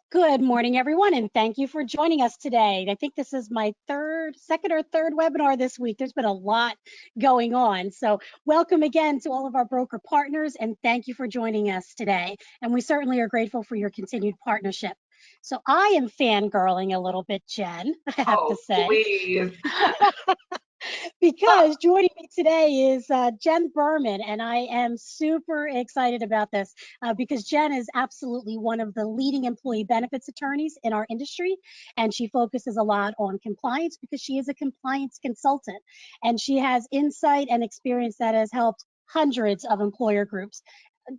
Good morning, everyone, and thank you for joining us today. I think this is my second or third webinar this week. There's been a lot going on. So welcome again to all of our broker partners, and thank you for joining us today. And we certainly are grateful for your continued partnership. So I am fangirling a little bit, Jen, I have to Oh, say. please. Because joining me today is Jen Berman, and I am super excited about this because Jen is absolutely one of the leading employee benefits attorneys in our industry, and she focuses a lot on compliance because she is a compliance consultant, and she has insight and experience that has helped hundreds of employer groups.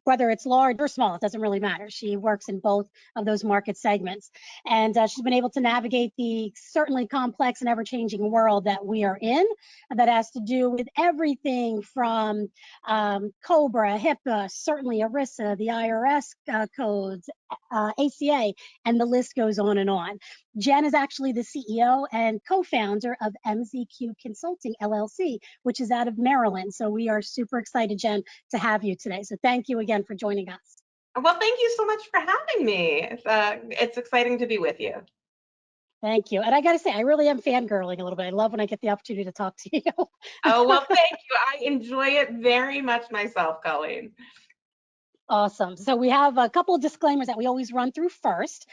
Whether it's large or small, it doesn't really matter. She works in both of those market segments. And she's been able to navigate the certainly complex and ever-changing world that we are in that has to do with everything from COBRA, HIPAA, certainly ERISA, the IRS codes, ACA, and the list goes on and on. Jen is actually the CEO and co-founder of MZQ Consulting LLC, which is out of Maryland. So we are super excited, Jen, to have you today. So thank you again for joining us. Well, thank you so much for having me. It's exciting to be with you. Thank you. And I got to say, I really am fangirling a little bit. I love when I get the opportunity to talk to you. Oh, well, thank you. I enjoy it very much myself, Colleen. Awesome. So we have a couple of disclaimers that we always run through first.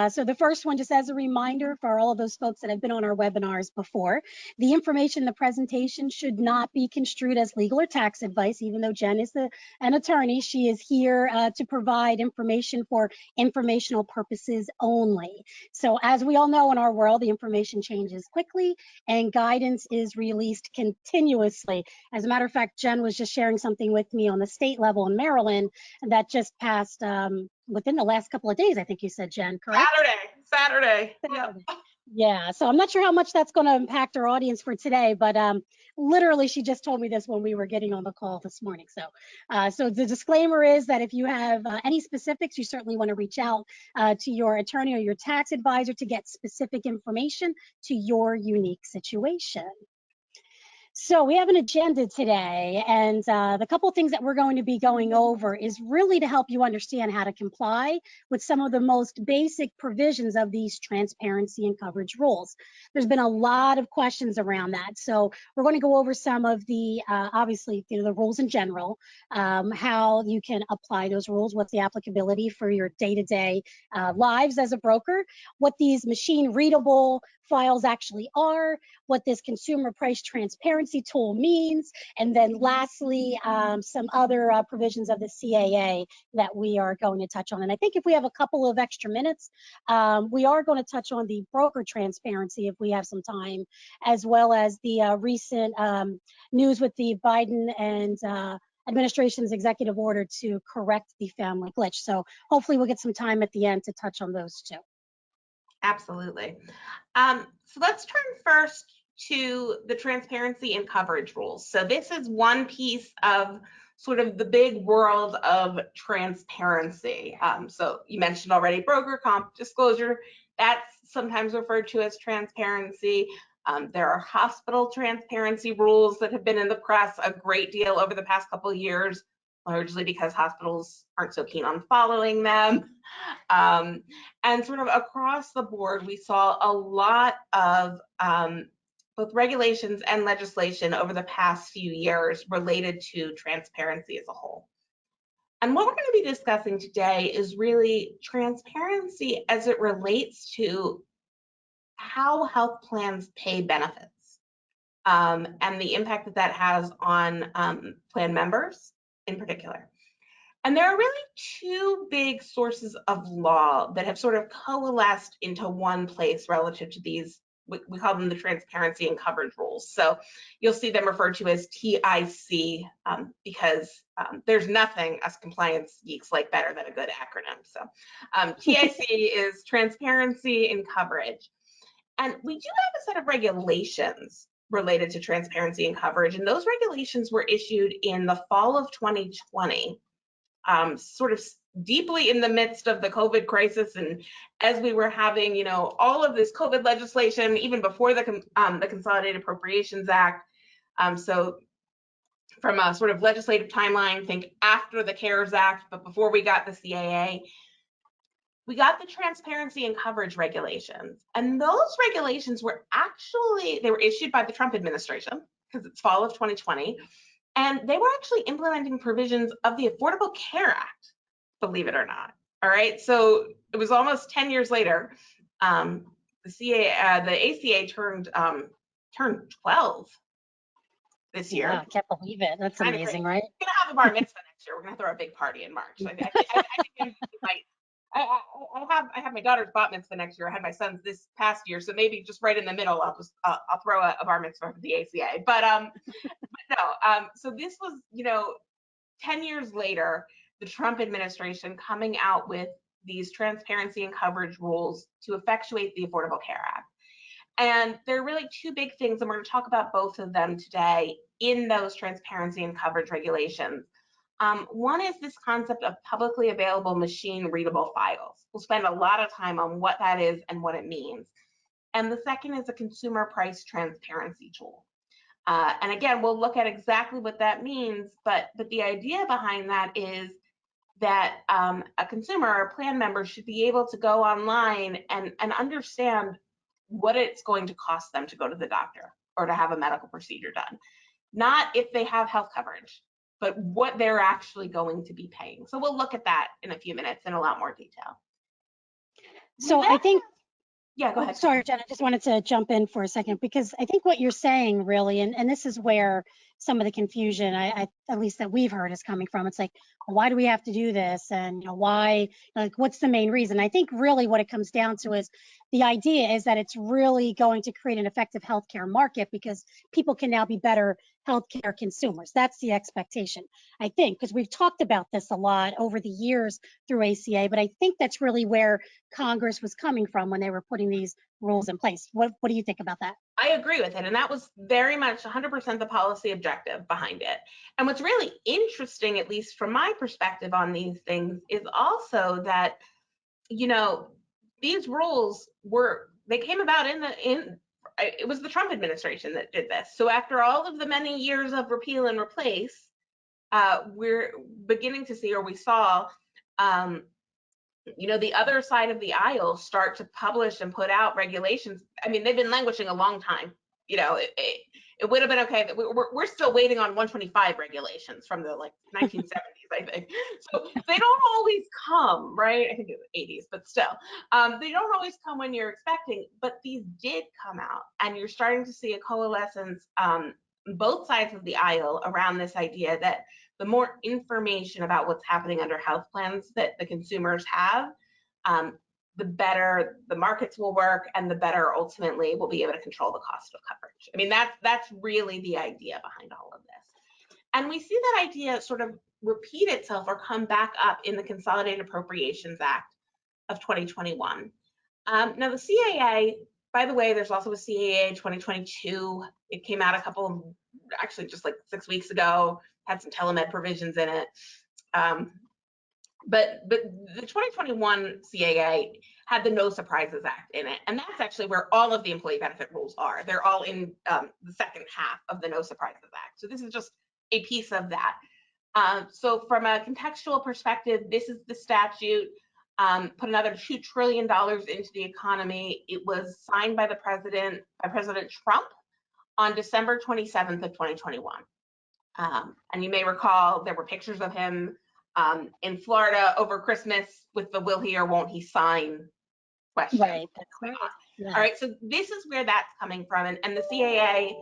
So the first one, just as a reminder for all of those folks that have been on our webinars before, the information in the presentation should not be construed as legal or tax advice, even though Jen is an attorney. She is here to provide information for informational purposes only. So as we all know in our world, the information changes quickly and guidance is released continuously. As a matter of fact, Jen was just sharing something with me on the state level in Maryland that just passed within the last couple of days, I think you said, Jen, correct? Saturday. Yep. Yeah, so I'm not sure how much that's going to impact our audience for today, but literally she just told me this when we were getting on the call this morning. So the disclaimer is that if you have any specifics, you certainly want to reach out to your attorney or your tax advisor to get specific information to your unique situation. So we have an agenda today, and the couple of things that we're going to be going over is really to help you understand how to comply with some of the most basic provisions of these transparency and coverage rules. There's been a lot of questions around that, so we're going to go over some of the, obviously, the rules in general, how you can apply those rules, what's the applicability for your day-to-day lives as a broker, what these machine readable files actually are, what this consumer price transparency tool means, and then lastly, some other provisions of the CAA that we are going to touch on. And I think if we have a couple of extra minutes, we are going to touch on the broker transparency if we have some time, as well as the recent news with the Biden and administration's executive order to correct the family glitch. So hopefully we'll get some time at the end to touch on those too. Absolutely. So let's turn first to the transparency and coverage rules. So this is one piece of sort of the big world of transparency. So you mentioned already broker comp disclosure. That's sometimes referred to as transparency. There are hospital transparency rules that have been in the press a great deal over the past couple of years, largely because hospitals aren't so keen on following them. And sort of across the board, we saw a lot of both regulations and legislation over the past few years related to transparency as a whole. And what we're going to be discussing today is really transparency as it relates to how health plans pay benefits and the impact that that has on plan members in particular. And there are really two big sources of law that have sort of coalesced into one place relative to these. We call them the transparency and coverage rules. So you'll see them referred to as TIC because there's nothing us compliance geeks like better than a good acronym. So TIC is transparency and coverage. And we do have a set of regulations related to transparency and coverage. And those regulations were issued in the fall of 2020. Sort of deeply in the midst of the COVID crisis, and as we were having, all of this COVID legislation, even before the Consolidated Appropriations Act. So from a sort of legislative timeline, think after the CARES Act, but before we got the CAA, we got the transparency and coverage regulations. And those regulations were actually, they were issued by the Trump administration because it's fall of 2020. And they were actually implementing provisions of the Affordable Care Act, believe it or not. All right, so it was almost 10 years later. The ACA turned 12 this year. Yeah, I can't believe it. That's Kind of amazing, crazy. right? We're gonna have a bar mitzvah next year. We're gonna throw a big party in March. I think we might. I have my daughter's bat mitzvah next year. I had my son's this past year, so maybe just right in the middle, I'll throw a bar mitzvah for the ACA. But no. So this was 10 years later, the Trump administration coming out with these transparency and coverage rules to effectuate the Affordable Care Act. And there are really two big things, and we're going to talk about both of them today in those transparency and coverage regulations. One is this concept of publicly available machine readable files. We'll spend a lot of time on what that is and what it means. And the second is a consumer price transparency tool. And again, we'll look at exactly what that means, but the idea behind that is that a consumer or a plan member should be able to go online and understand what it's going to cost them to go to the doctor or to have a medical procedure done. Not if they have health coverage, but what they're actually going to be paying. So we'll look at that in a few minutes in a lot more detail. So I think, yeah, go ahead. Sorry, Jen, I just wanted to jump in for a second because I think what you're saying really, and this is where some of the confusion, I at least that we've heard, is coming from. It's like, well, why do we have to do this? And why, like, what's the main reason? I think really what it comes down to is the idea is that it's really going to create an effective healthcare market because people can now be better healthcare consumers. That's the expectation, I think, because we've talked about this a lot over the years through ACA, but I think that's really where Congress was coming from when they were putting these rules in place. What do you think about that? I agree with it. And that was very much 100% the policy objective behind it. And what's really interesting, at least from my perspective on these things, is also that, these rules they came about it was the Trump administration that did this. So after all of the many years of repeal and replace, we're beginning to see, or we saw, the other side of the aisle start to publish and put out regulations. I mean, they've been languishing a long time. It would have been okay that we're still waiting on 125 regulations from the 1970s, I think. So they don't always come, right? I think it was 80s, but still, they don't always come when you're expecting. But these did come out, and you're starting to see a coalescence both sides of the aisle around this idea that the more information about what's happening under health plans that the consumers have, the better the markets will work, and the better ultimately we'll be able to control the cost of coverage. I mean, that's really the idea behind all of this. And we see that idea sort of repeat itself or come back up in the Consolidated Appropriations Act of 2021. Now the CAA, by the way, there's also a CAA 2022. It came out actually just 6 weeks ago, had some telemed provisions in it. But the 2021 CAA had the No Surprises Act in it. And that's actually where all of the employee benefit rules are. They're all in the second half of the No Surprises Act. So this is just a piece of that. So from a contextual perspective, this is the statute, put another $2 trillion into the economy. It was signed by President Trump on December 27th of 2021. And you may recall there were pictures of him in Florida over Christmas with the will he or won't he sign question. Right, that's right. Yeah. All right, so this is where that's coming from. And the CAA,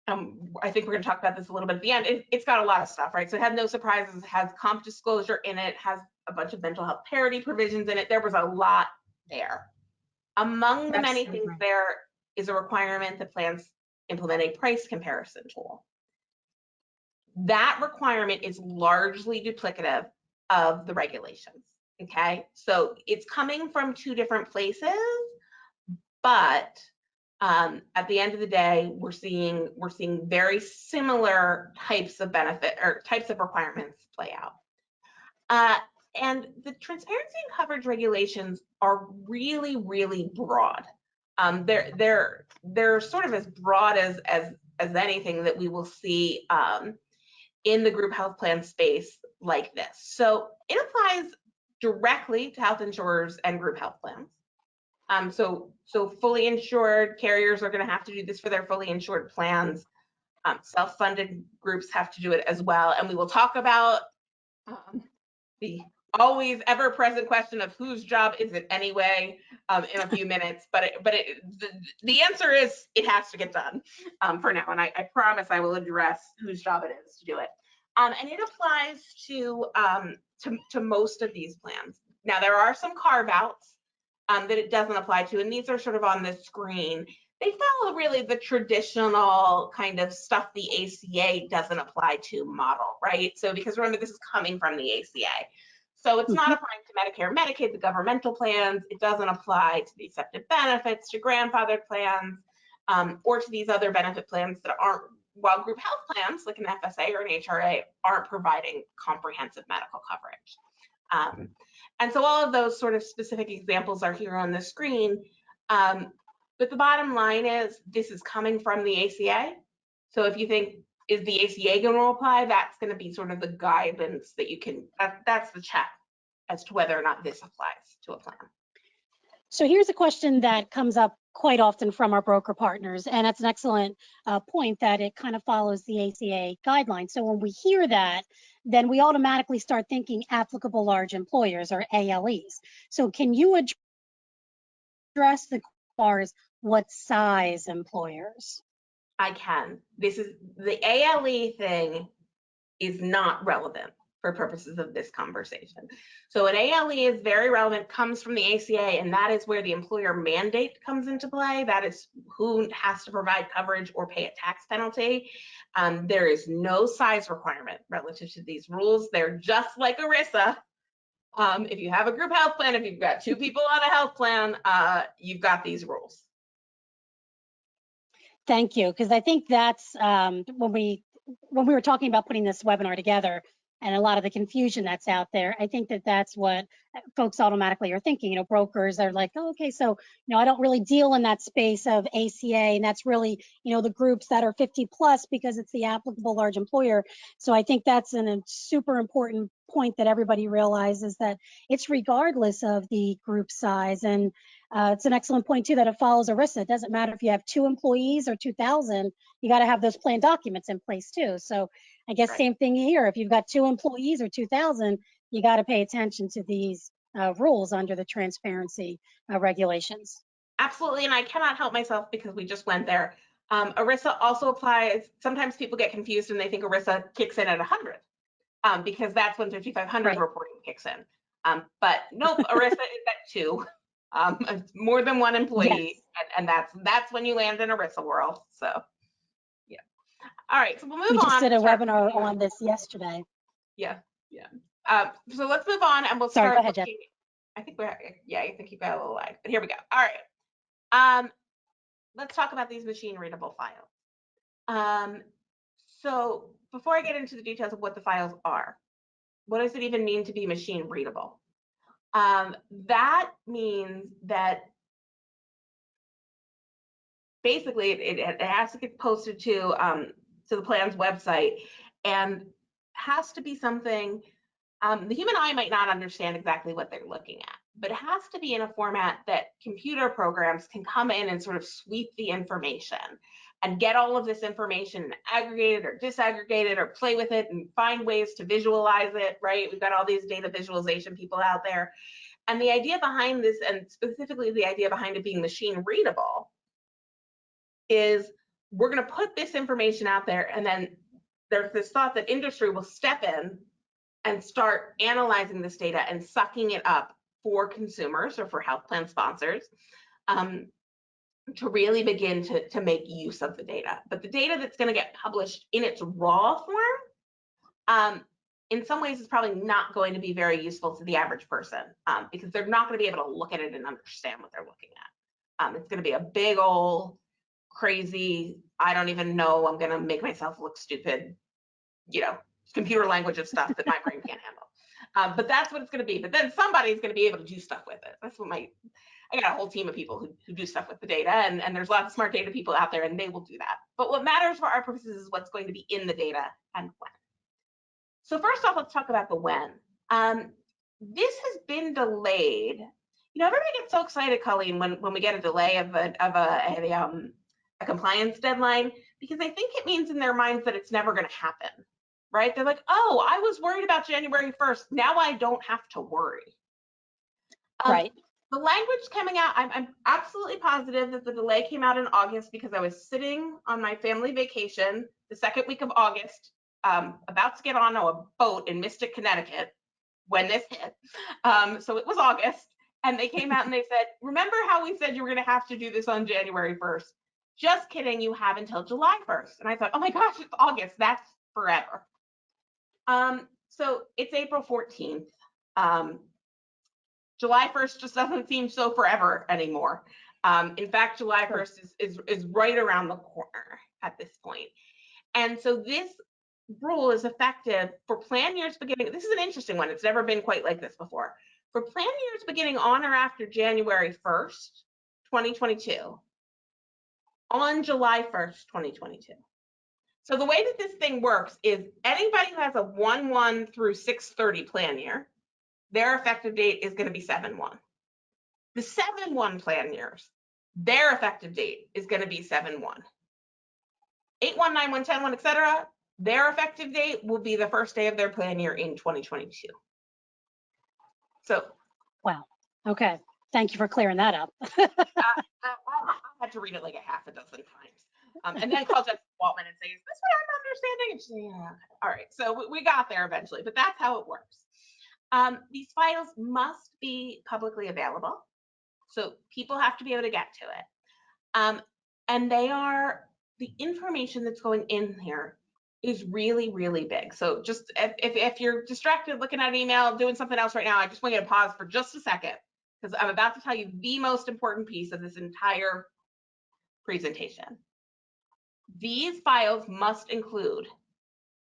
I think we're going to talk about this a little bit at the end. It's got a lot of stuff, right? So it has No Surprises, it has comp disclosure in it, has a bunch of mental health parity provisions in it. There was a lot there. Among the many things there is a requirement that plans implement a price comparison tool. That requirement is largely duplicative of the regulations, okay? So it's coming from two different places, but at the end of the day, we're seeing very similar types of benefit or types of requirements play out. And the transparency and coverage regulations are really, really broad. They're sort of as broad as anything that we will see in the group health plan space like this. So it applies directly to health insurers and group health plans. So fully insured carriers are going to have to do this for their fully insured plans. Self-funded groups have to do it as well. And we will talk about the always ever-present question of whose job is it anyway in a few minutes. But the answer is it has to get done for now. And I promise I will address whose job it is to do it. And it applies to most of these plans. Now, there are some carve-outs that it doesn't apply to, and these are sort of on the screen. They follow really the traditional kind of stuff the ACA doesn't apply to model, right? So because remember, this is coming from the ACA. So it's not applying to Medicare, Medicaid, the governmental plans. It doesn't apply to the accepted benefits, to grandfathered plans, or to these other benefit plans that aren't, while group health plans like an FSA or an HRA aren't providing comprehensive medical coverage. And so all of those sort of specific examples are here on the screen. But the bottom line is this is coming from the ACA. So if you think, is the ACA going to apply? That's going to be sort of the guidance that you can, that's the check as to whether or not this applies to a plan. So here's a question that comes up quite often from our broker partners, and it's an excellent point that it kind of follows the ACA guidelines. So when we hear that, then we automatically start thinking applicable large employers or ALEs. So can you address the as what size employers? I can. This is the ALE thing is not relevant for purposes of this conversation. So an ALE is very relevant, comes from the ACA, and that is where the employer mandate comes into play. That is who has to provide coverage or pay a tax penalty. There is no size requirement relative to these rules. They're just like ERISA. If you have a group health plan, if you've got 2 people on a health plan, you've got these rules. Thank you, because I think that's when we were talking about putting this webinar together and a lot of the confusion that's out there, I think that that's what folks automatically are thinking. You know, brokers are like, oh, okay, so, you know, I don't really deal in that space of ACA, and that's really, you know, the groups that are 50 plus because it's the applicable large employer. So I think that's a super important point that everybody realizes, that it's regardless of the group size. And it's an excellent point too that it follows ERISA. It doesn't matter if you have 2 employees or 2,000, you got to have those plan documents in place too. So I guess same thing here. If you've got 2 employees or 2,000, you got to pay attention to these rules under the transparency regulations. Absolutely, and I cannot help myself because we just went there. ERISA also applies. Sometimes people get confused and they think ERISA kicks in at 100 because that's when 5,500 reporting kicks in. But nope, ERISA is at 2. More than 1 employee, yes. and that's when you land in ERISA world. So yeah. All right, so we'll move on. We just did a webinar on this yesterday. Yeah. So let's move on and we'll start. Go ahead, Jeff. I think I think you've got a little lag, but here we go. All right. Let's talk about these machine readable files. So before I get into the details of what the files are, what does it even mean to be machine readable? That means that basically it has to get posted to the plan's website, and has to be something the human eye might not understand exactly what they're looking at, but it has to be in a format that computer programs can come in and sort of sweep the information and get all of this information aggregated or disaggregated or play with it and find ways to visualize it, right? We've got all these data visualization people out there. And the idea behind this, and specifically the idea behind it being machine readable, is we're going to put this information out there, and then there's this thought that industry will step in and start analyzing this data and sucking it up for consumers or for health plan sponsors to really begin to make use of the data. But the data that's going to get published in its raw form, in some ways, is probably not going to be very useful to the average person because they're not going to be able to look at it and understand what they're looking at. It's going to be a big old crazy, I don't even know, I'm going to make myself look stupid, you know, computer language of stuff that my brain can't handle. But that's what it's going to be. But then somebody's going to be able to do stuff with it. That's what I got a whole team of people who do stuff with the data, and there's lots of smart data people out there, and they will do that. But what matters for our purposes is what's going to be in the data and when. So first off, let's talk about the when. this has been delayed. You know, everybody gets so excited, Colleen, when we get a delay of a compliance deadline, because I think it means in their minds that it's never going to happen, right? They're like, oh, I was worried about January 1st. Now I don't have to worry. Right. The language coming out, I'm absolutely positive that the delay came out in August because I was sitting on my family vacation the second week of August, about to get on a boat in Mystic, Connecticut when this hit. So it was August, and they came out and they said, remember how we said you were going to have to do this on January 1st? Just kidding, you have until July 1st. And I thought, oh my gosh, it's August, that's forever. So it's April 14th. July 1st just doesn't seem so forever anymore. In fact, July 1st is right around the corner at this point. And so this rule is effective for plan years beginning. This is an interesting one. It's never been quite like this before. For plan years beginning on or after January 1st, 2022, on July 1st, 2022. So the way that this thing works is anybody who has a 1/1 through 6/30 plan year, their effective date is going to be 7/1. The 7/1 plan years, their effective date is going to be 7/1. 8/1, 9/1, 10/1, etc. Their effective date will be the first day of their plan year in 2022. So, wow. Okay. Thank you for clearing that up. I had to read it like a half a dozen times, and then call Jessica Waltman and say, "Is this what I'm understanding?" And she, yeah. All right. So we got there eventually, but that's how it works. These files must be publicly available, so people have to be able to get to it. And the information that's going in here is really, really big. So just if you're distracted looking at an email, doing something else right now, I just want you to pause for just a second, because I'm about to tell you the most important piece of this entire presentation. These files must include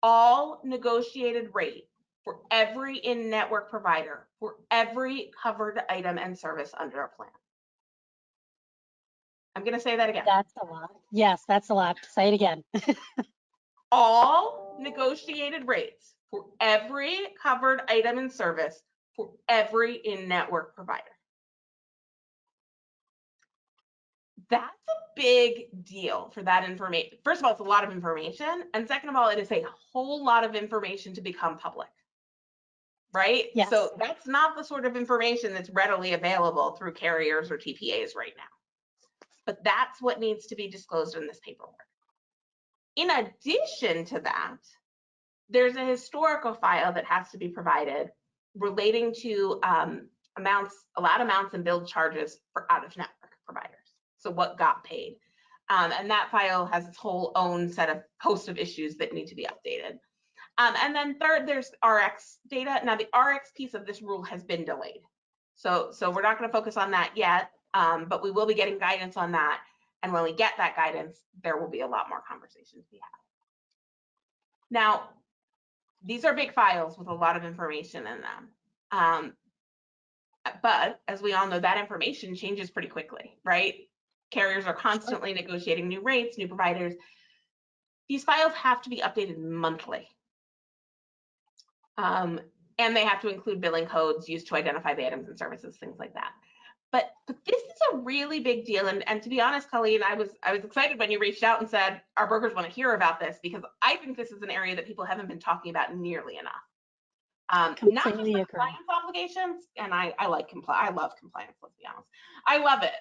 all negotiated rate for every in-network provider for every covered item and service under a plan. I'm going to say that again. That's a lot. Yes, that's a lot. Say it again. All negotiated rates for every covered item and service for every in-network provider. That's a big deal for that information. First of all, it's a lot of information. And second of all, it is a whole lot of information to become public, right? Yes. So that's not the sort of information that's readily available through carriers or TPAs right now. But that's what needs to be disclosed in this paperwork. In addition to that, there's a historical file that has to be provided relating to allowed amounts and billed charges for out-of-network providers. So what got paid. And that file has its whole own set of host of issues that need to be updated. And then third, there's RX data. Now the RX piece of this rule has been delayed. So we're not going to focus on that yet, but we will be getting guidance on that. And when we get that guidance, there will be a lot more conversations to be had. Now, these are big files with a lot of information in them. But as we all know, that information changes pretty quickly, right? Carriers are constantly negotiating new rates, new providers. These files have to be updated monthly. And they have to include billing codes used to identify the items and services, things like that. But this is a really big deal. And to be honest, Colleen, I was excited when you reached out and said, our brokers want to hear about this, because I think this is an area that people haven't been talking about nearly enough. Not just the compliance obligations, and I love compliance, let's be honest. I love it.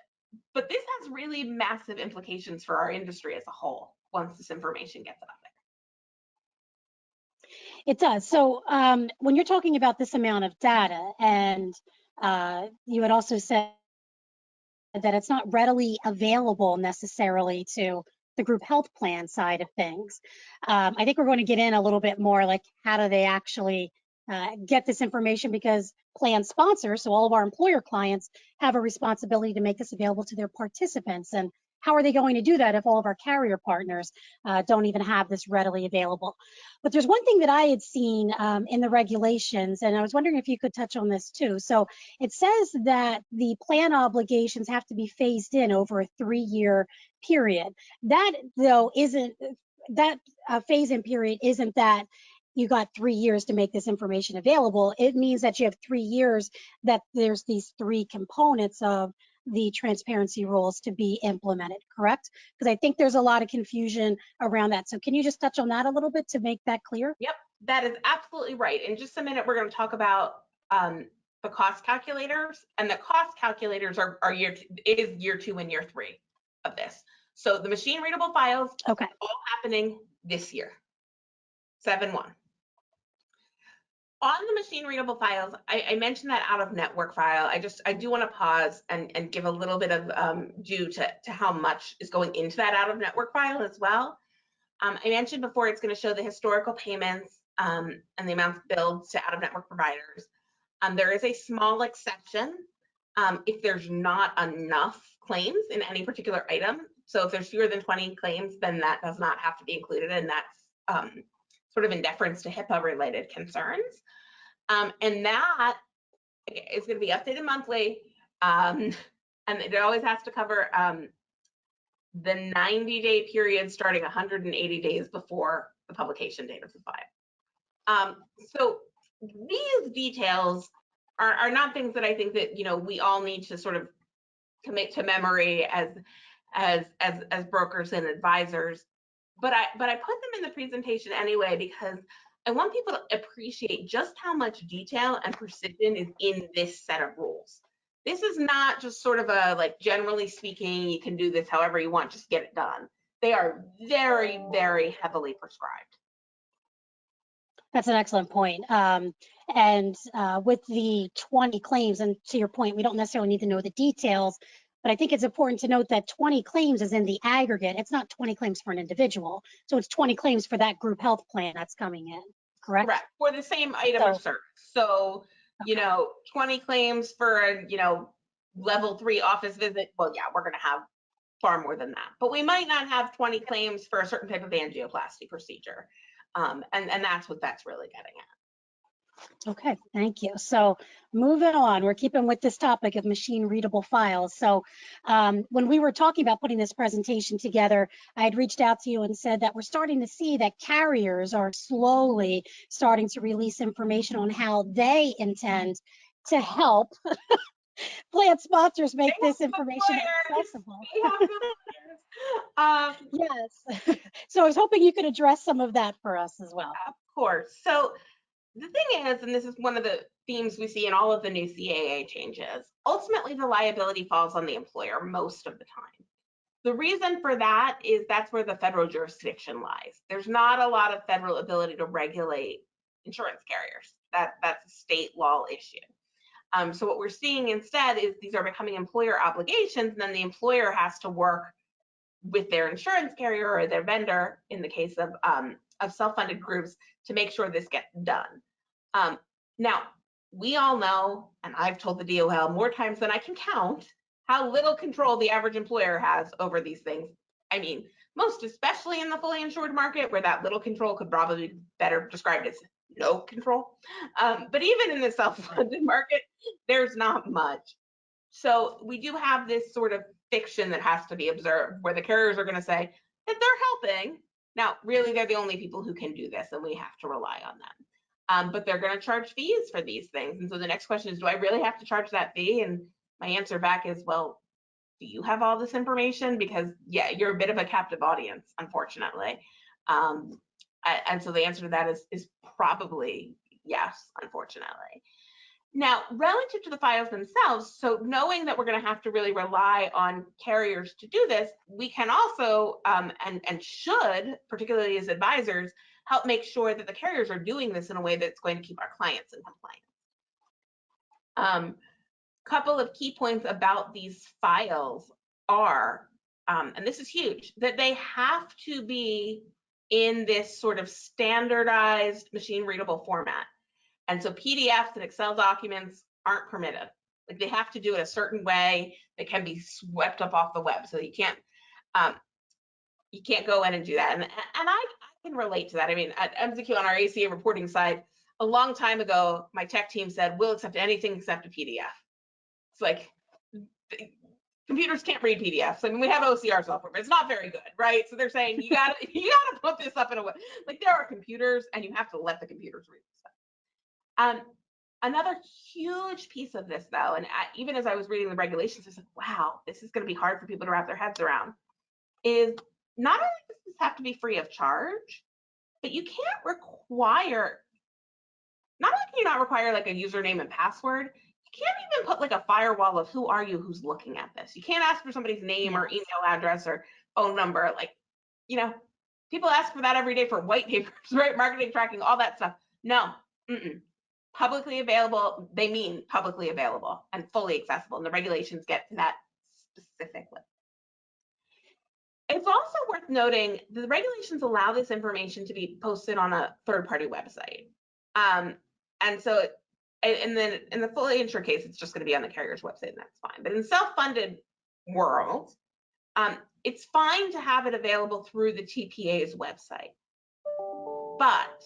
But this has really massive implications for our industry as a whole once this information gets out there. It does. So when you're talking about this amount of data, and you had also said that it's not readily available necessarily to the group health plan side of things. I think we're going to get in a little bit more like how do they actually get this information, because plan sponsors, so all of our employer clients, have a responsibility to make this available to their participants. And how are they going to do that if all of our carrier partners don't even have this readily available? But there's one thing that I had seen in the regulations, and I was wondering if you could touch on this too. So it says that the plan obligations have to be phased in over a 3-year period. That, though, isn't that phase-in period isn't that you got 3 years to make this information available. It means that you have 3 years that there's these 3 components of the transparency rules to be implemented, correct? Because I think there's a lot of confusion around that. So can you just touch on that a little bit to make that clear? Yep, that is absolutely right. In just a minute, we're going to talk about the cost calculators, and the cost calculators are year 2 and year 3 of this. So the machine readable files, okay, all happening this year, 7/1. On the machine readable files, I mentioned that out of network file. I do want to pause and give a little bit of due to how much is going into that out of network file as well. I mentioned before it's going to show the historical payments and the amounts billed to out of network providers. There is a small exception if there's not enough claims in any particular item. So if there's fewer than 20 claims, then that does not have to be included, and that's sort of in deference to HIPAA related concerns. And that is going to be updated monthly, and it always has to cover the 90-day period starting 180 days before the publication date of the file. So these details are not things that I think that we all need to sort of commit to memory as brokers and advisors, but I put them in the presentation anyway because I want people to appreciate just how much detail and precision is in this set of rules. This is not just sort of a, like, generally speaking, you can do this however you want, just get it done. They are very, very heavily prescribed. That's an excellent point. With the 20 claims, and to your point, we don't necessarily need to know the details, but I think it's important to note that 20 claims is in the aggregate. It's not 20 claims for an individual. So it's 20 claims for that group health plan that's coming in, correct? Correct, for the same item of service. So, okay. 20 claims for a, level 3 office visit. Well, yeah, we're going to have far more than that, but we might not have 20 claims for a certain type of angioplasty procedure. And that's what that's really getting at. Okay, thank you. So moving on, we're keeping with this topic of machine readable files. So when we were talking about putting this presentation together, I had reached out to you and said that we're starting to see that carriers are slowly starting to release information on how they intend to help plan sponsors make this information accessible. Yes. So I was hoping you could address some of that for us as well. Of course. So the thing is, and this is one of the themes we see in all of the new CAA changes, ultimately the liability falls on the employer most of the time. The reason for that is that's where the federal jurisdiction lies. There's not a lot of federal ability to regulate insurance carriers. That's a state law issue. So what we're seeing instead is these are becoming employer obligations, and then the employer has to work with their insurance carrier or their vendor, in the case of self-funded groups, to make sure this gets done. Now, we all know, and I've told the DOL more times than I can count, how little control the average employer has over these things. I mean, most especially in the fully insured market, where that little control could probably be better described as no control. But even in the self-funded market, there's not much. So we do have this sort of fiction that has to be observed, where the carriers are going to say that they're helping. Now, really, they're the only people who can do this, and we have to rely on them. But they're going to charge fees for these things. And so the next question is, do I really have to charge that fee? And my answer back is, well, do you have all this information? Because, yeah, you're a bit of a captive audience, unfortunately. And so the answer to that is probably yes, unfortunately. Now, relative to the files themselves, so knowing that we're going to have to really rely on carriers to do this, we can also, and should, particularly as advisors, help make sure that the carriers are doing this in a way that's going to keep our clients in compliance. Couple of key points about these files are, and this is huge, that they have to be in this sort of standardized machine readable format. And so PDFs and Excel documents aren't permitted. Like, they have to do it a certain way that can be swept up off the web. So you can't go in and do that. And I can relate to that. I mean, at MZQ on our ACA reporting side, a long time ago, my tech team said, we'll accept anything except a PDF. It's like, computers can't read PDFs. I mean, we have OCR software, but it's not very good, right? So they're saying you gotta put this up in a way. Like, there are computers, and you have to let the computers read stuff. Another huge piece of this, though, and even as I was reading the regulations, I was like, wow, this is going to be hard for people to wrap their heads around, is not only does this have to be free of charge, but you can't require, not only can you not require like a username and password, you can't even put like a firewall of who are you who's looking at this. You can't ask for somebody's name or email address or phone number. Like, people ask for that every day for white papers, right? Marketing tracking, all that stuff. No, publicly available, they mean publicly available and fully accessible, and the regulations get to that specifically. It's also worth noting the regulations allow this information to be posted on a third-party website. And so, and then in the fully insured case, it's just going to be on the carrier's website, and that's fine. But in the self-funded world, it's fine to have it available through the TPA's website. But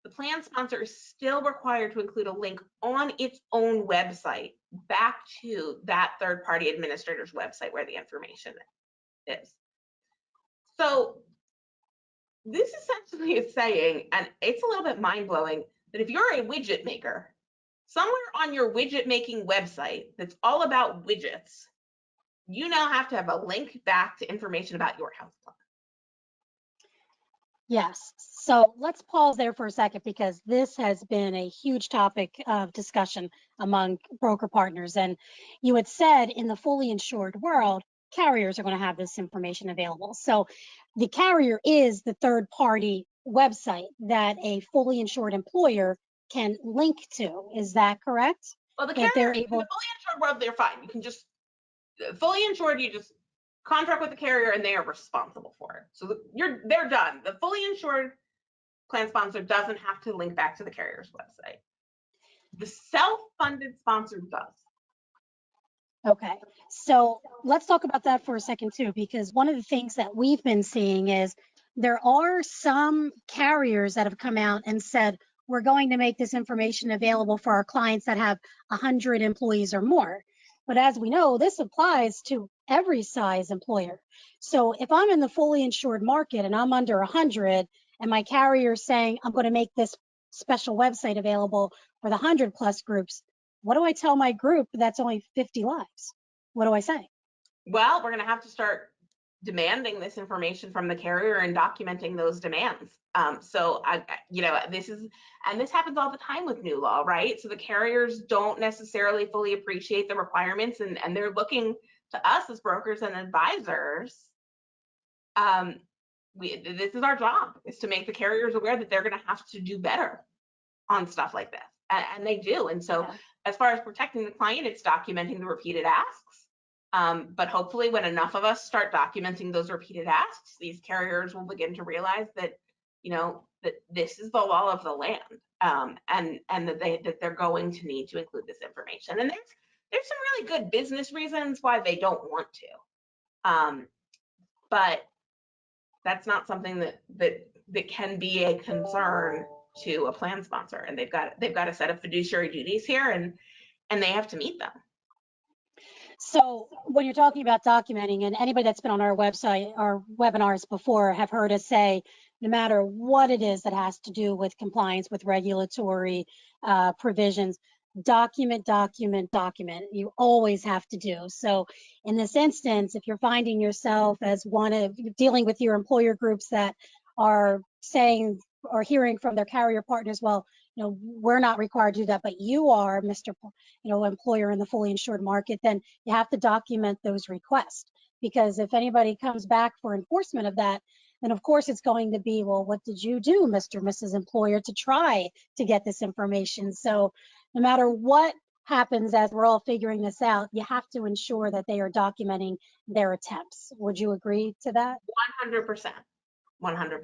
the plan sponsor is still required to include a link on its own website back to that third-party administrator's website where the information is. So this essentially is saying, and it's a little bit mind-blowing, that if you're a widget maker, somewhere on your widget making website that's all about widgets, you now have to have a link back to information about your health plan. Yes. So let's pause there for a second, because this has been a huge topic of discussion among broker partners. And you had said in the fully insured world, carriers are going to have this information available. So the carrier is the third party website that a fully insured employer can link to. Is that correct? Well, the carrier, in the fully insured world, they're fine. You can just, fully insured, you just contract with the carrier and they are responsible for it. So they're done. The fully insured plan sponsor doesn't have to link back to the carrier's website. The self-funded sponsor does. Okay, so let's talk about that for a second too, because one of the things that we've been seeing is there are some carriers that have come out and said, we're going to make this information available for our clients that have 100 employees or more. But as we know, this applies to every size employer. So if I'm in the fully insured market and I'm under 100 and my carrier is saying, I'm going to make this special website available for the 100+ groups, what do I tell my group that's only 50 lives? What do I say? Well, we're going to have to start demanding this information from the carrier and documenting those demands. So this happens all the time with new law, right? So the carriers don't necessarily fully appreciate the requirements, and they're looking to us as brokers and advisors. This is our job, is to make the carriers aware that they're going to have to do better on stuff like this, and they do. And so, as far as protecting the client, it's documenting the repeated asks. But hopefully, when enough of us start documenting those repeated asks, these carriers will begin to realize that, that this is the law of the land, and that they're going to need to include this information. And there's some really good business reasons why they don't want to, but that's not something that can be a concern to a plan sponsor. And they've got a set of fiduciary duties here, and they have to meet them. So when you're talking about documenting, and anybody that's been on our website, our webinars before, have heard us say, no matter what it is that has to do with compliance with regulatory provisions, document. You always have to do. So in this instance, if you're finding yourself as one of dealing with your employer groups that are saying or hearing from their carrier partners, well, we're not required to do that, but you are, Mr. Employer in the fully insured market, then you have to document those requests. Because if anybody comes back for enforcement of that, then of course it's going to be, well, what did you do, Mr. Mrs. Employer, to try to get this information? So no matter what happens as we're all figuring this out, you have to ensure that they are documenting their attempts. Would you agree to that? 100%. 100%.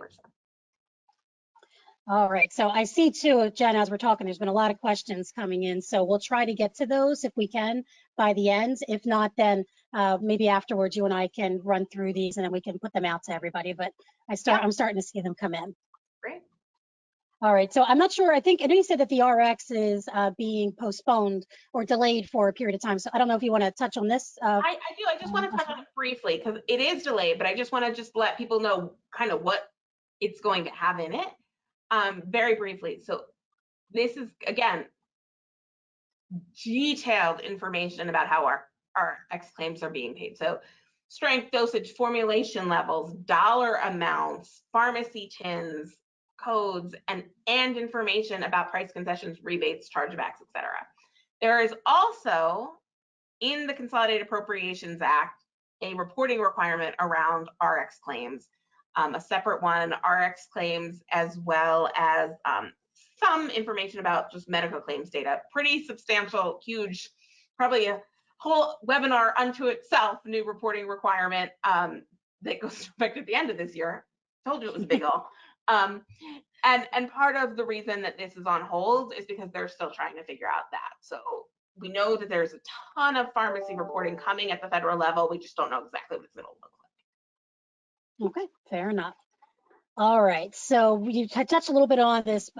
All right, so I see too, Jen, as we're talking, there's been a lot of questions coming in, so we'll try to get to those if we can by the end. If not, then maybe afterwards you and I can run through these and then we can put them out to everybody, but I'm starting to see them come in. Great. All right, so I'm not sure. I know you said that the RX is being postponed or delayed for a period of time. So I don't know if you want to touch on this. I do. I just want to touch on it briefly because it is delayed, but I just want to just let people know kind of what it's going to have in it very briefly. So this is, again, detailed information about how our X claims are being paid. So strength, dosage, formulation levels, dollar amounts, pharmacy tins, codes, and information about price concessions, rebates, chargebacks, etc. There is also in the Consolidated Appropriations Act a reporting requirement around RX claims, a separate one, RX claims, as well as some information about just medical claims data. Pretty substantial, huge, probably a whole webinar unto itself, new reporting requirement that goes into effect at the end of this year. Told you it was big ol'. And part of the reason that this is on hold is because they're still trying to figure out that. So we know that there's a ton of pharmacy reporting coming at the federal level. We just don't know exactly what it's going to look like. Okay, fair enough. All right, so you touched a little bit on this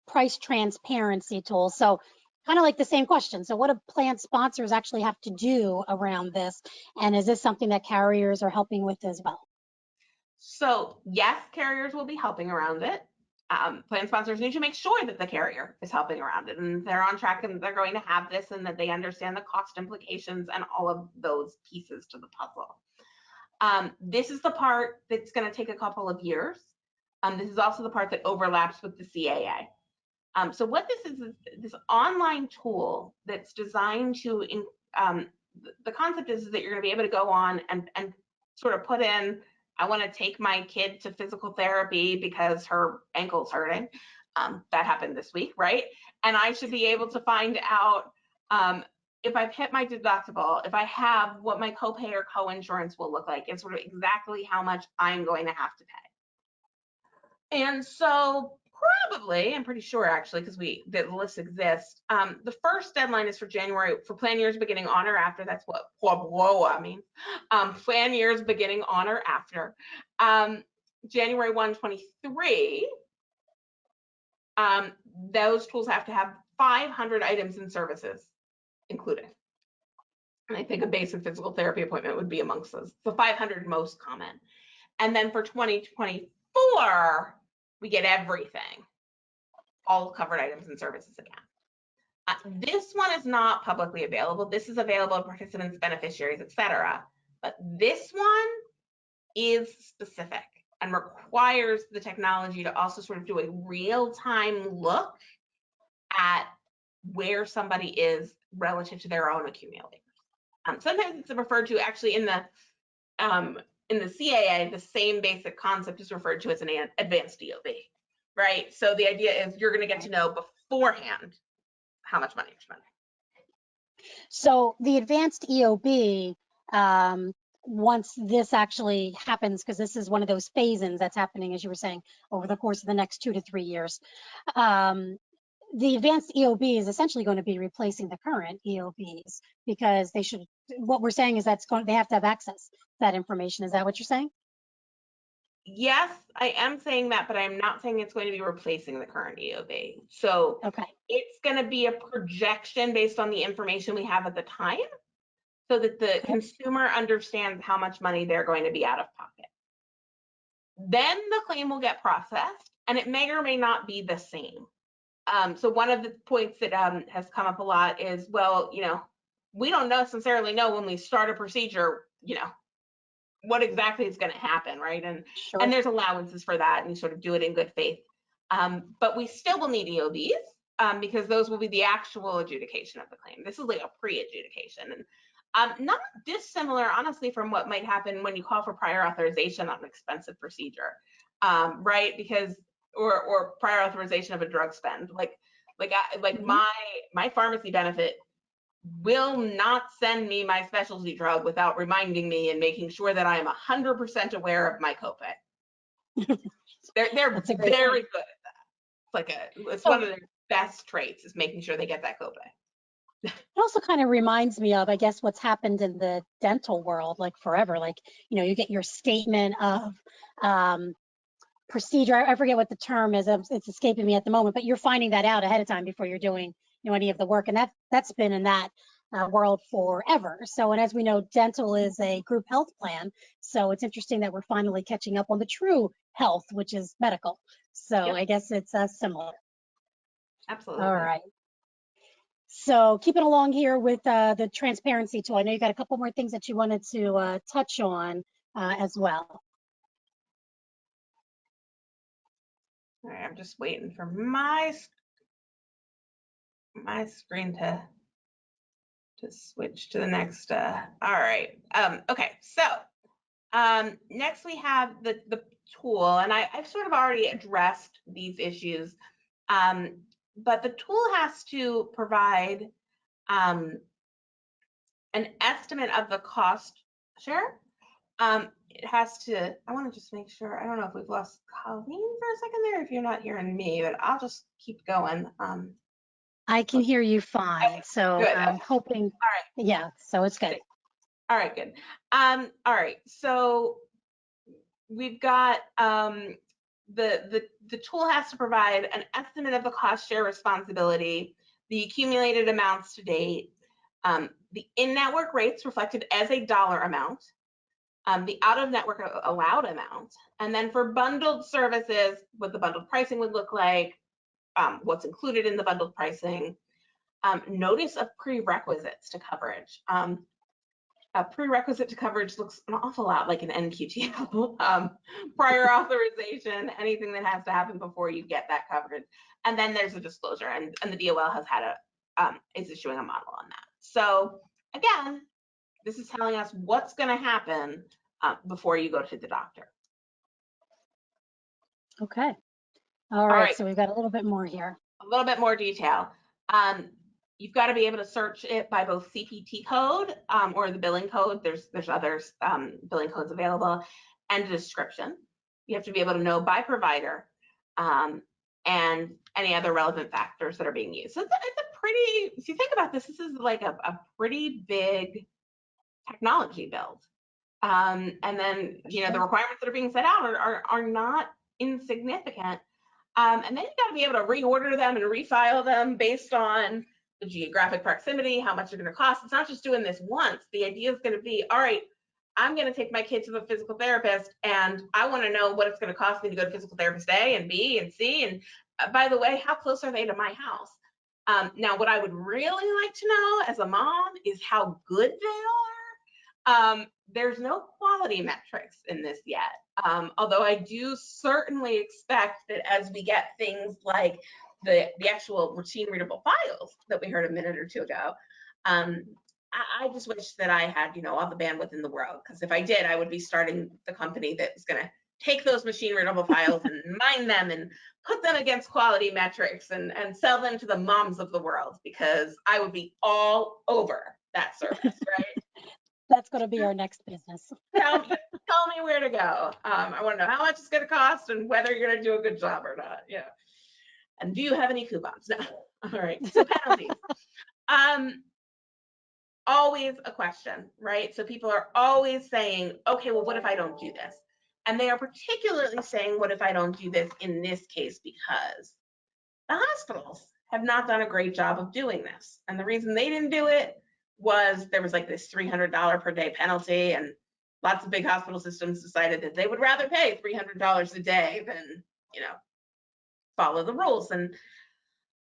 price transparency tool. So kind of like the same question. So what do plan sponsors actually have to do around this? And is this something that carriers are helping with as well? So yes, carriers will be helping around it. Plan sponsors need to make sure that the carrier is helping around it and they're on track and they're going to have this and that they understand the cost implications and all of those pieces to the puzzle. This is the part that's going to take a couple of years. This is also the part that overlaps with the CAA. So what this is this online tool that's designed to, the concept is that you're going to be able to go on and sort of put in, I want to take my kid to physical therapy because her ankle's hurting. That happened this week, right? And I should be able to find out if I've hit my deductible, if I have what my copay or co-insurance will look like, and sort of exactly how much I'm going to have to pay. And so probably, I'm pretty sure actually, because the list exists, the first deadline is for January, for plan years beginning on or after. That's what WOA means. Plan years beginning on or after. January 1, 23, those tools have to have 500 items and services included. And I think a basic physical therapy appointment would be amongst those, the 500 most common. And then for 2024, we get everything, all covered items and services again. This one is not publicly available. This is available to participants, beneficiaries, etc. But this one is specific and requires the technology to also sort of do a real-time look at where somebody is relative to their own accumulators. Sometimes it's referred to actually in the CAA, the same basic concept is referred to as an advanced EOB, right? So the idea is you're going to get to know beforehand how much money you're spending. So the advanced EOB, once this actually happens, because this is one of those phase-ins that's happening, as you were saying, over the course of the next 2 to 3 years, the advanced EOB is essentially going to be replacing the current EOBs because they should, what we're saying is they have to have access to that information. Is that what you're saying? Yes, I am saying that, but I'm not saying it's going to be replacing the current EOB. So okay, it's going to be a projection based on the information we have at the time so that the consumer understands how much money they're going to be out of pocket. Then the claim will get processed and it may or may not be the same. So one of the points that has come up a lot is, well, we don't necessarily know when we start a procedure, what exactly is going to happen, right? And sure. and there's allowances for that, and you sort of do it in good faith. But we still will need EOBs because those will be the actual adjudication of the claim. This is like a pre-adjudication, and not dissimilar, honestly, from what might happen when you call for prior authorization on an expensive procedure, right? Because or prior authorization of a drug spend, like my pharmacy benefit will not send me my specialty drug without reminding me and making sure that I am 100% aware of my copay. They're very good at that. It's one of their best traits is making sure they get that copay. It also kind of reminds me of, I guess, what's happened in the dental world, like forever. Like, you get your statement of procedure. I forget what the term is. It's escaping me at the moment, but you're finding that out ahead of time before you're doing, any of the work. And that's been in that world forever. So, and as we know, dental is a group health plan. So it's interesting that we're finally catching up on the true health, which is medical. So Yep. I guess it's similar. Absolutely. All right. So keeping along here with the transparency tool, I know you got a couple more things that you wanted to touch on as well. All right, I'm just waiting for my screen to switch to the next. All right. Okay. So next we have the tool, and I've sort of already addressed these issues, but the tool has to provide an estimate of the cost share. It has to, I want to just make sure, I don't know if we've lost Colleen for a second there, if you're not hearing me, but I'll just keep going. I can hear you fine. Okay, So good. I'm hoping, All right. yeah, so it's good. All right, good. All right, so we've got the tool has to provide an estimate of the cost share responsibility, the accumulated amounts to date, the in-network rates reflected as a dollar amount, the out-of-network allowed amount, and then for bundled services, what the bundled pricing would look like, what's included in the bundled pricing, notice of prerequisites to coverage. A prerequisite to coverage looks an awful lot like an NQTL. Prior authorization, anything that has to happen before you get that coverage. And then there's a disclosure, and the DOL has had is issuing a model on that. So again, this is telling us what's going to happen before you go to the doctor. Okay. All right. So we've got a little bit more here. A little bit more detail. You've got to be able to search it by both CPT code or the billing code. There's other billing codes available, and a description. You have to be able to know by provider and any other relevant factors that are being used. So it's a pretty, if you think about this, this is like a pretty big technology build. And then, the requirements that are being set out are not insignificant. And then you've got to be able to reorder them and refile them based on the geographic proximity, how much they're going to cost. It's not just doing this once. The idea is going to be, all right, I'm going to take my kid to the physical therapist, and I want to know what it's going to cost me to go to physical therapist A and B and C. And by the way, how close are they to my house? Now, what I would really like to know as a mom is how good they are. There's no quality metrics in this yet. Although I do certainly expect that as we get things like the actual routine readable files that we heard a minute or two ago, I just wish that I had, all the bandwidth in the world, because if I did, I would be starting the company that is going to take those machine readable files and mine them and put them against quality metrics and sell them to the moms of the world, because I would be all over that service, right? That's going to be our next business. Tell me where to go. I want to know how much it's going to cost and whether you're going to do a good job or not. Yeah. And do you have any coupons? No. All right. So penalties. Always a question, right? So people are always saying, okay, well, what if I don't do this? And they are particularly saying, what if I don't do this in this case? Because the hospitals have not done a great job of doing this. And the reason they didn't do it was there was like this $300 per day penalty, and lots of big hospital systems decided that they would rather pay $300 a day than, follow the rules. And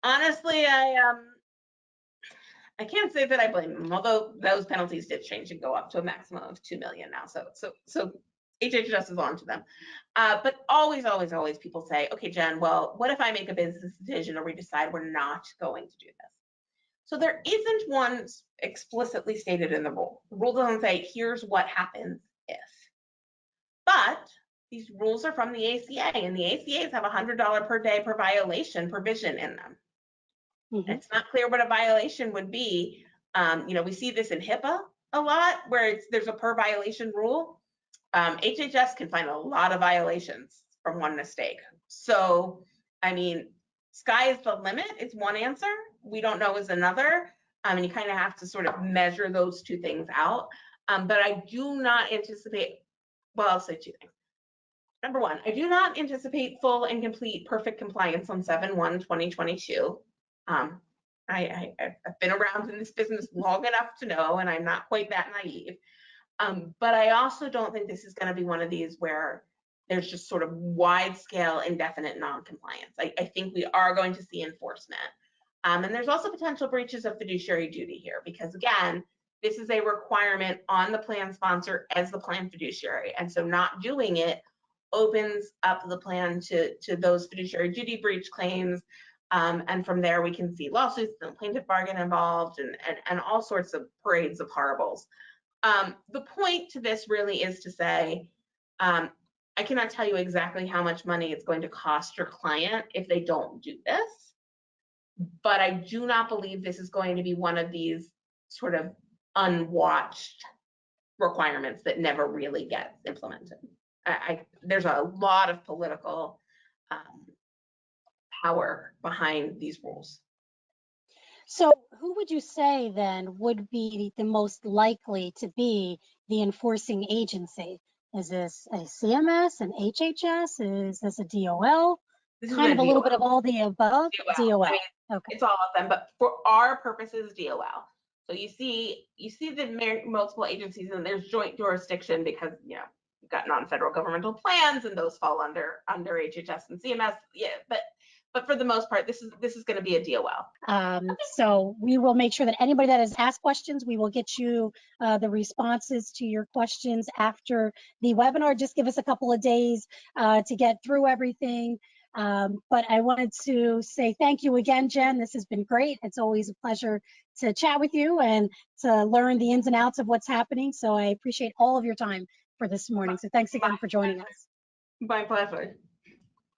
honestly, I can't say that I blame them, although those penalties did change and go up to a maximum of 2 million now. So HHS is on to them. But always people say, okay, Jen, well, what if I make a business decision or we decide we're not going to do this? So there isn't one explicitly stated in the rule. The rule doesn't say, here's what happens if. But these rules are from the ACA, and the ACAs have a $100 per day per violation provision in them. Mm-hmm. It's not clear what a violation would be. We see this in HIPAA a lot, where there's a per violation rule. HHS can find a lot of violations from one mistake. So, sky is the limit. It's one answer. We don't know is another. And you kind of have to sort of measure those two things out. But I do not anticipate, well, I'll say two things. Number one, I do not anticipate full and complete perfect compliance on 7/1/2022. I've been around in this business long enough to know, and I'm not quite that naive. But I also don't think this is going to be one of these where there's just sort of wide scale, indefinite non-compliance. I think we are going to see enforcement. And there's also potential breaches of fiduciary duty here, because again, this is a requirement on the plan sponsor as the plan fiduciary. And so not doing it opens up the plan to those fiduciary duty breach claims. And from there, we can see lawsuits and plaintiff bargain involved and all sorts of parades of horribles. The point to this really is to say, I cannot tell you exactly how much money it's going to cost your client if they don't do this, but I do not believe this is going to be one of these sort of unwatched requirements that never really gets implemented. There's a lot of political power behind these rules. So who would you say then would be the most likely to be the enforcing agency? Is this a CMS, an HHS? Is this a DOL? Kind of a little bit of all the above? DOL. I mean, okay. It's all of them, but for our purposes, DOL. So you see the multiple agencies, and there's joint jurisdiction because you've got non-federal governmental plans, and those fall under HHS and CMS. Yeah, but for the most part, this is going to be a DOL. So we will make sure that anybody that has asked questions, we will get you the responses to your questions after the webinar. Just give us a couple of days to get through everything. But I wanted to say thank you again, Jen. This has been great. It's always a pleasure to chat with you and to learn the ins and outs of what's happening. So I appreciate all of your time for this morning. So thanks again for joining us. My pleasure.